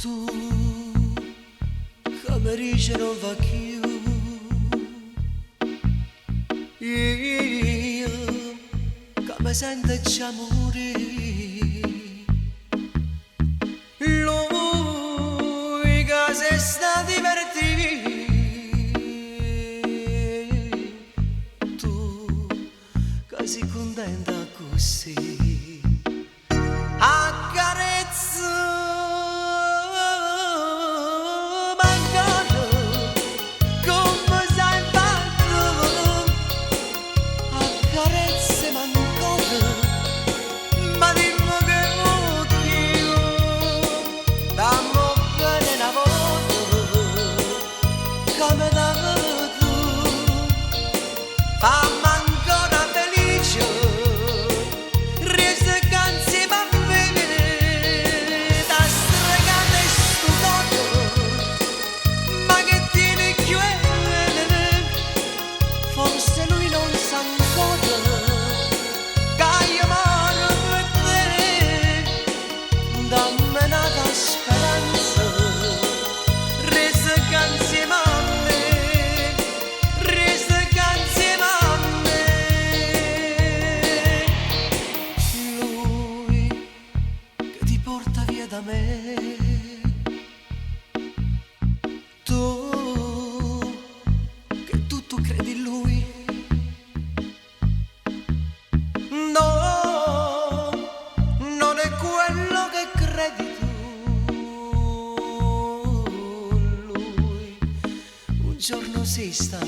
Tu come dice non va più, io come sento già morire, lui che si sta divertendo, tu che sei contenta così, accarezza. Fammi ancora felice, resta che insieme a me, da stregare sto mondo, ma che tieni chiuso, forse lui non sa ancora, che io muoio per te, dammi una speranza, resta che insieme a me. Da me, tu che tutto credi in lui, no, non è quello che credi tu, lui un giorno si sta